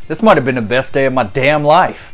This might have been the best day of my damn life.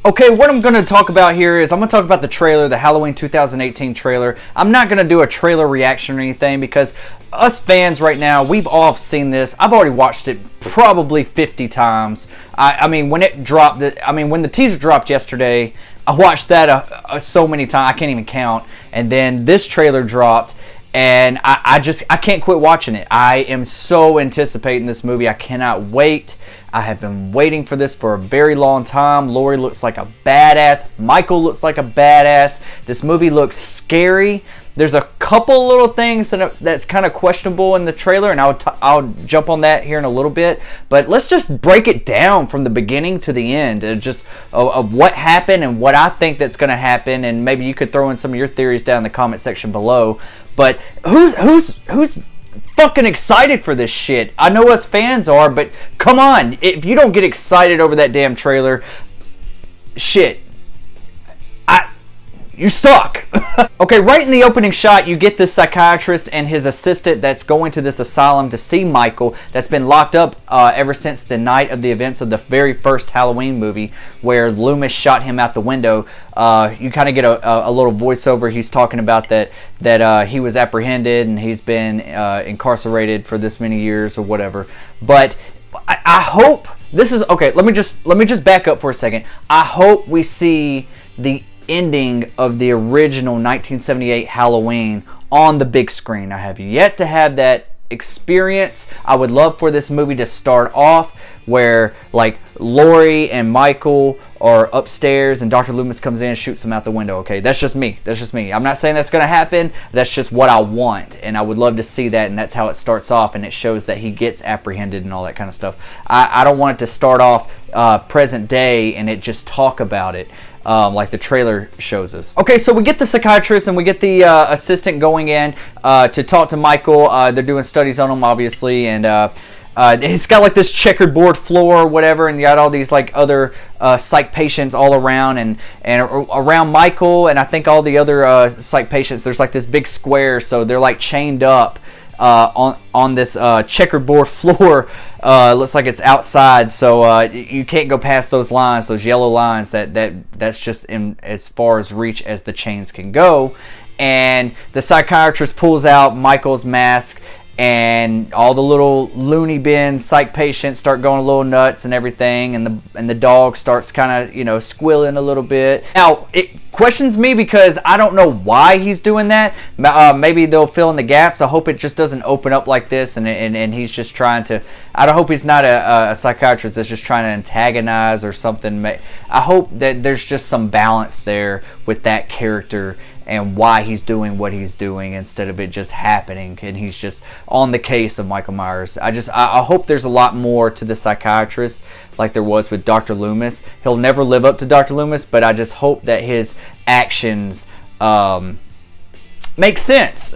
Okay, what I'm going to talk about here is I'm going to talk about the trailer, the Halloween 2018 trailer. I'm not going to do a trailer reaction or anything because us fans right now, we've all seen this. I've already watched it probably 50 times. I mean, when it dropped, when the teaser dropped yesterday, I watched that so many times, I can't even count. And then this trailer dropped, and I can't quit watching it. I am so anticipating this movie. I cannot wait. I have been waiting for this for a very long time. Laurie looks like a badass. Michael looks like a badass. This movie looks scary. There's a couple little things that's kind of questionable in the trailer, and I'll jump on that here in a little bit. But let's just break it down from the beginning to the end, and just of what happened and what I think that's going to happen. And maybe you could throw in some of your theories down in the comment section below. But who's fucking excited for this shit? I know us fans are, but come on, if you don't get excited over that damn trailer, shit, you suck. Okay, right in the opening shot, you get this psychiatrist and his assistant that's going to this asylum to see Michael, that's been locked up ever since the night of the events of the very first Halloween movie, where Loomis shot him out the window. You kind of get a little voiceover. He's talking about that he was apprehended and he's been incarcerated for this many years or whatever. But I hope this is okay. Let me just back up for a second. I hope we see the ending of the original 1978 Halloween on the big screen. I have yet to have that experience. I would love for this movie to start off where like Laurie and Michael are upstairs and Dr. Loomis comes in and shoots them out the window. Okay, that's just me. I'm not saying that's going to happen. That's just what I want, and I would love to see that, and that's how it starts off, and it shows that he gets apprehended and all that kind of stuff. I don't want it to start off present day and it just talk about it. Like the trailer shows us. Okay, so we get the psychiatrist and we get the assistant going in to talk to Michael. They're doing studies on him, obviously, and it's got like this checkered board floor or whatever, and you got all these like other psych patients all around and around Michael, and I think all the other psych patients. There's like this big square, so they're like chained up on this checkerboard floor. Looks like it's outside, so you can't go past those lines, those yellow lines. That's just in as far as reach as the chains can go. And the psychiatrist pulls out Michael's mask, and all the little loony bin psych patients start going a little nuts and everything, and the dog starts kind of squealing a little bit. Now it questions me because I don't know why he's doing that. Maybe they'll fill in the gaps. I hope it just doesn't open up like this and he's just trying to. I hope he's not a psychiatrist that's just trying to antagonize or something. I hope that there's just some balance there with that character and why he's doing what he's doing instead of it just happening and he's just on the case of Michael Myers. I hope there's a lot more to the psychiatrist like there was with Dr. Loomis. He'll never live up to Dr. Loomis, but I just hope that his actions make sense.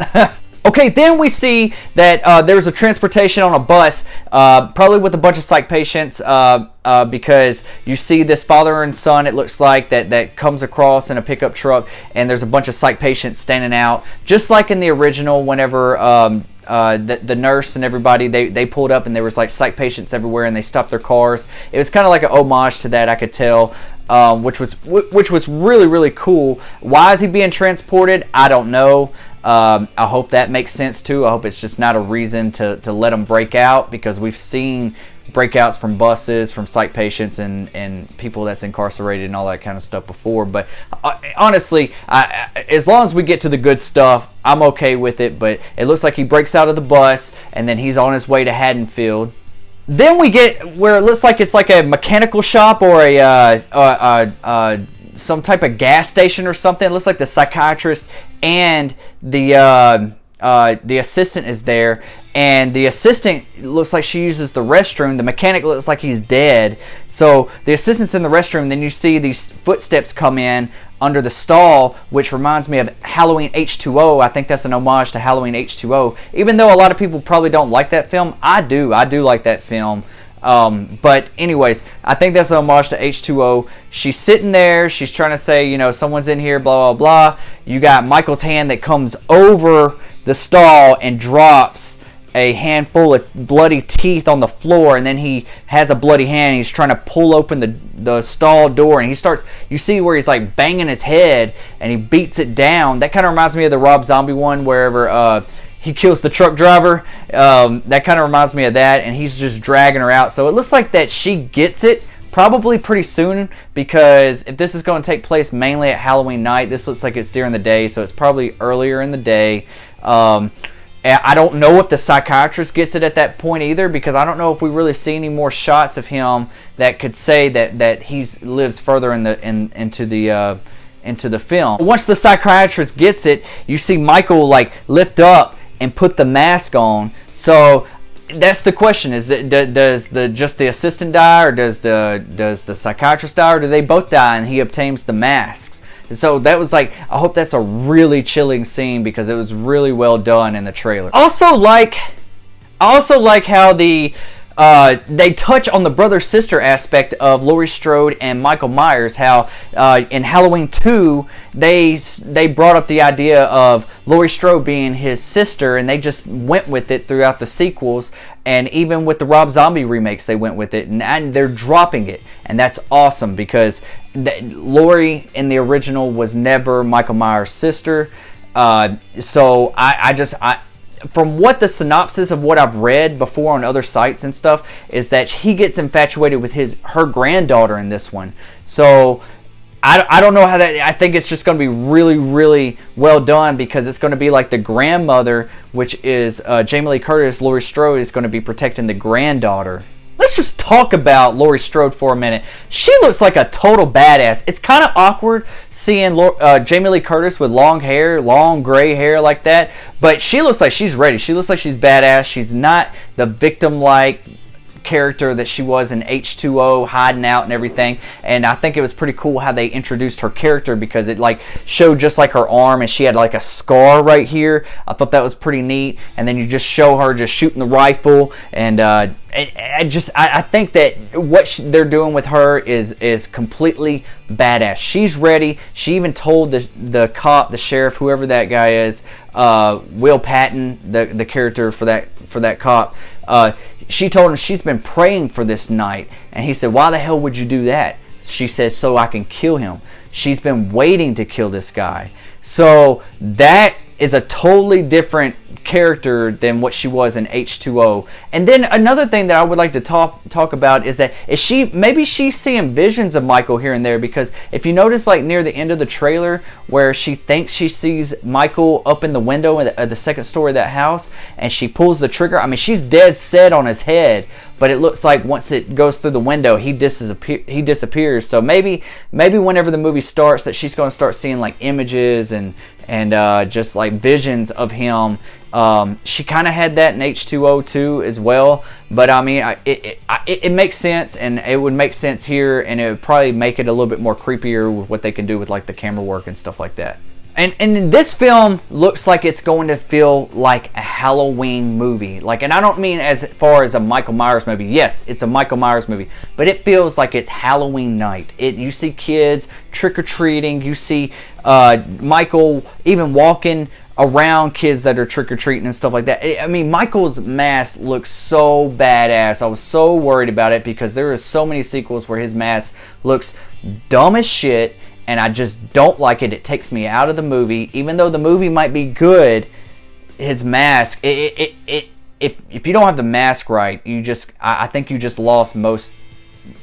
Okay, then we see that there's a transportation on a bus, probably with a bunch of psych patients, because you see this father and son, it looks like, that comes across in a pickup truck, and there's a bunch of psych patients standing out, just like in the original, whenever the nurse and everybody, they pulled up and there was like psych patients everywhere and they stopped their cars. It was kind of like an homage to that, I could tell. Which was really, really cool. Why is he being transported? I don't know. I hope that makes sense too. I hope it's just not a reason to let him break out, because we've seen breakouts from buses, from psych patients and people that's incarcerated and all that kind of stuff before. But honestly, as long as we get to the good stuff, I'm okay with it. But it looks like he breaks out of the bus and then he's on his way to Haddonfield. Then we get where it looks like it's like a mechanical shop or a some type of gas station or something. It looks like the psychiatrist and the assistant is there, and the assistant looks like she uses the restroom. The mechanic looks like he's dead. So the assistant's in the restroom, then you see these footsteps come in under the stall, which reminds me of Halloween H2O. I think that's an homage to Halloween H2O. Even though a lot of people probably don't like that film, I do like that film. But anyways, I think that's an homage to H2O. She's sitting there, she's trying to say, someone's in here, blah, blah, blah. You got Michael's hand that comes over the stall and drops a handful of bloody teeth on the floor, and then he has a bloody hand. He's trying to pull open the stall door, and you see where he's like banging his head and he beats it down. That kind of reminds me of the Rob Zombie one, wherever he kills the truck driver. That kind of reminds me of that, and he's just dragging her out. So it looks like that she gets it probably pretty soon, because if this is going to take place mainly at Halloween night, this looks like it's during the day, so it's probably earlier in the day. I don't know if the psychiatrist gets it at that point either, because I don't know if we really see any more shots of him that could say that he lives further into the film. Once the psychiatrist gets it, you see Michael like lift up and put the mask on. So that's the question: is that does just the assistant die, or does the psychiatrist die, or do they both die and he obtains the masks? So that was like, I hope that's a really chilling scene, because it was really well done in the trailer. I also like how they touch on the brother-sister aspect of Laurie Strode and Michael Myers. How in Halloween 2 they brought up the idea of Laurie Strode being his sister, and they just went with it throughout the sequels. And even with the Rob Zombie remakes, they went with it, and they're dropping it, and that's awesome, because Laurie in the original was never Michael Myers' sister. So I from what the synopsis of what I've read before on other sites and stuff is that he gets infatuated with her granddaughter in this one. So I don't know how that. I think it's just going to be really, really well done, because it's going to be like the grandmother, which is Jamie Lee Curtis. Laurie Strode is going to be protecting the granddaughter. Let's just talk about Laurie Strode for a minute. She looks like a total badass. It's kind of awkward seeing Jamie Lee Curtis with long hair, long gray hair like that, but she looks like she's ready. She looks like she's badass. She's not the victim-like character that she was in H2O, hiding out and everything. And I think it was pretty cool how they introduced her character, because it like showed just like her arm, and she had like a scar right here. I thought that was pretty neat. And then you just show her just shooting the rifle, and I think that what they're doing with her is completely badass. She's ready. She even told the cop, the sheriff, whoever that guy is, Will Patton, the character for that cop, she told him she's been praying for this night. And he said, why the hell would you do that? She says, so I can kill him. She's been waiting to kill this guy. So that is a totally different character than what she was in H2O. And then another thing that I would like to talk about is that maybe she's seeing visions of Michael here and there, because if you notice, like near the end of the trailer, where she thinks she sees Michael up in the window of the second story of that house, and she pulls the trigger. I mean, she's dead set on his head, but it looks like once it goes through the window, he disappears. So maybe whenever the movie starts, that she's going to start seeing like images and just like visions of him. She kind of had that in H2O too as well, but I mean, it makes sense, and it would make sense here, and it would probably make it a little bit more creepier with what they can do with like the camera work and stuff like that. And this film looks like it's going to feel like a Halloween movie. Like, and I don't mean as far as a Michael Myers movie. Yes, it's a Michael Myers movie, but it feels like it's Halloween night. You see kids trick-or-treating. You see Michael even walking around kids that are trick-or-treating and stuff like that. I mean, Michael's mask looks so badass. I was so worried about it, because there are so many sequels where his mask looks dumb as shit, and I just don't like it. It takes me out of the movie. Even though the movie might be good, his mask, if you don't have the mask right, I think you just lost most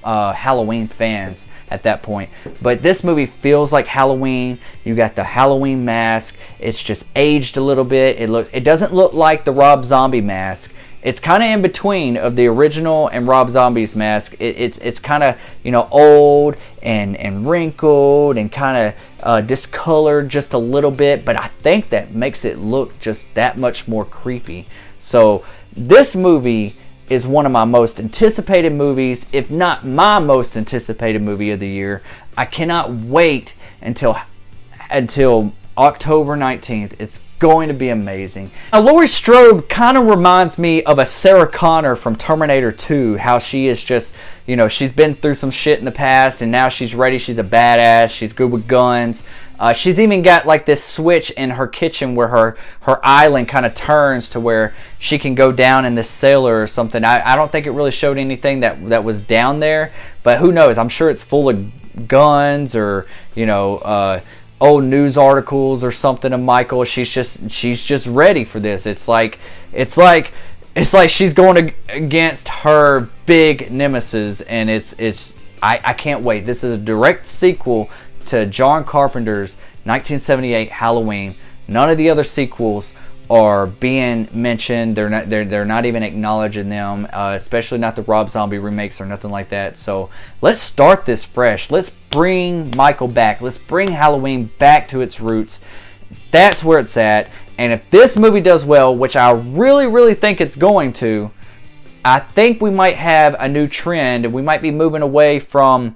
Halloween fans at that point. But this movie feels like Halloween. You got the Halloween mask. It's just aged a little bit. It doesn't look like the Rob Zombie mask. It's kind of in between of the original and Rob Zombie's mask. It's kind of, old and wrinkled and kind of discolored just a little bit, but I think that makes it look just that much more creepy. So this movie is one of my most anticipated movies, if not my most anticipated movie of the year. I cannot wait until October 19th. It's going to be amazing. Now, Laurie Strode kind of reminds me of a Sarah Connor from Terminator 2. How she is just, she's been through some shit in the past, and now she's ready. She's a badass. She's good with guns. She's even got like this switch in her kitchen where her island kind of turns to where she can go down in this sailor or something. I don't think it really showed anything that was down there, but who knows? I'm sure it's full of guns or, you know, old news articles or something of Michael. She's just ready for this. It's like she's going against her big nemesis, and I can't wait. This is a direct sequel to John Carpenter's 1978 Halloween. None of the other sequels are being mentioned. They're not even acknowledging them, especially not the Rob Zombie remakes or nothing like that. So let's start this fresh. Let's bring Michael back. Let's bring Halloween back to its roots. That's where it's at. And if this movie does well, which I really, really think it's going to, I think we might have a new trend. We might be moving away from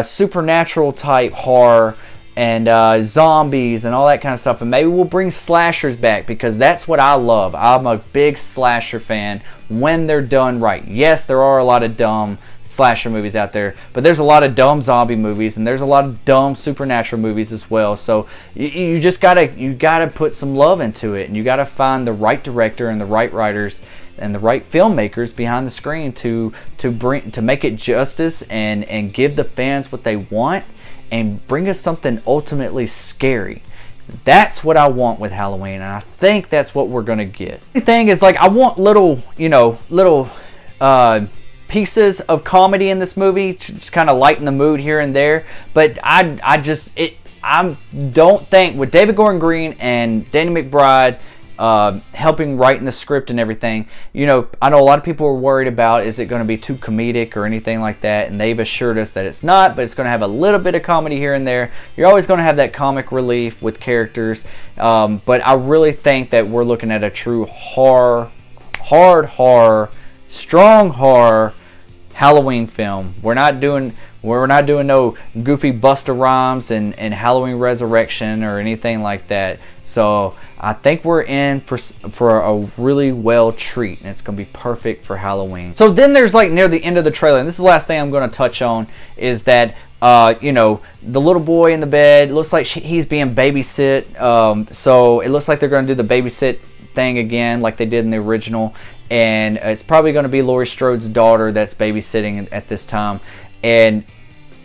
supernatural type horror and zombies and all that kind of stuff, and maybe we'll bring slashers back, because that's what I love. I'm a big slasher fan when they're done right. Yes, there are a lot of dumb slasher movies out there, but there's a lot of dumb zombie movies, and there's a lot of dumb supernatural movies as well. So you just gotta put some love into it, and you gotta find the right director and the right writers and the right filmmakers behind the screen to make it justice and give the fans what they want and bring us something ultimately scary. That's what I want with Halloween, and I think that's what we're gonna get. The thing is, like, I want little pieces of comedy in this movie to just kind of lighten the mood here and there. But I don't think, with David Gordon Green and Danny McBride helping writing the script and everything, I know a lot of people are worried about, is it going to be too comedic or anything like that, and they've assured us that it's not, but it's going to have a little bit of comedy here and there. You're always going to have that comic relief with characters, but I really think that we're looking at a true hard horror, strong horror Halloween film. We're not doing no goofy Busta Rhymes and Halloween Resurrection or anything like that. So I think we're in for a really well treat, and it's going to be perfect for Halloween. So then there's, like, near the end of the trailer, and this is the last thing I'm going to touch on, is that the little boy in the bed, looks like he's being babysit. So it looks like they're going to do the babysit thing again like they did in the original, and it's probably going to be Laurie Strode's daughter that's babysitting at this time. And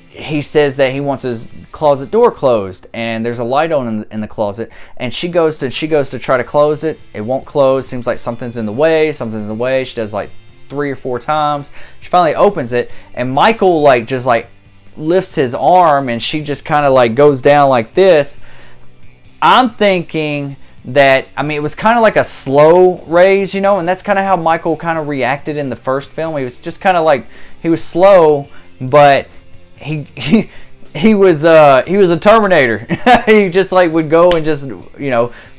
he says that he wants his closet door closed, and there's a light on in the closet, and she goes to try to close it. It won't close. Seems like something's in the way. She does like 3 or 4 times. She finally opens it, and Michael just lifts his arm, and she just kind of goes down like this. I'm thinking that, it was kind of like a slow raise, and that's kind of how Michael kind of reacted in the first film. He was just kind of he was slow, but he was a Terminator. He just would go and just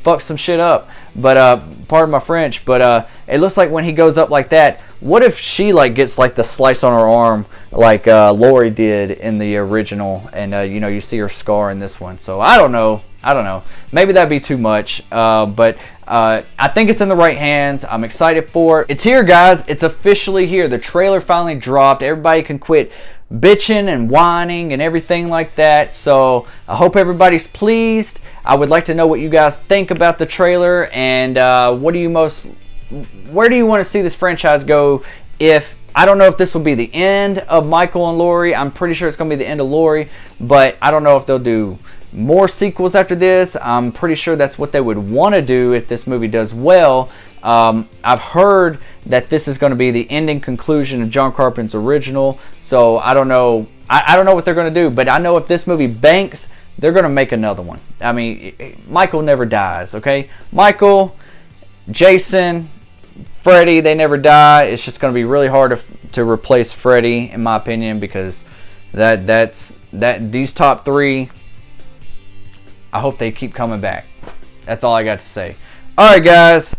fuck some shit up. But pardon my French, but it looks like when he goes up like that, what if she gets the slice on her arm like Laurie did in the original, and you see her scar in this one. So I don't know. Maybe that'd be too much, but I think it's in the right hands. I'm excited for it. It's here, guys. It's officially here. The trailer finally dropped. Everybody can quit bitching and whining and everything like that. So I hope everybody's pleased. I would like to know what you guys think about the trailer, and where do you want to see this franchise go? I don't know if this will be the end of Michael and Laurie. I'm pretty sure it's going to be the end of Laurie, but I don't know if they'll do more sequels after this. I'm pretty sure that's what they would want to do if this movie does well. I've heard that this is going to be the ending conclusion of John Carpenter's original, so I don't know. I don't know what they're going to do, but I know if this movie banks, they're going to make another one. Michael never dies, okay? Michael, Jason, Freddy, they never die. It's just going to be really hard to replace Freddy, in my opinion, because these top 3, I hope they keep coming back. That's all I got to say. All right, guys.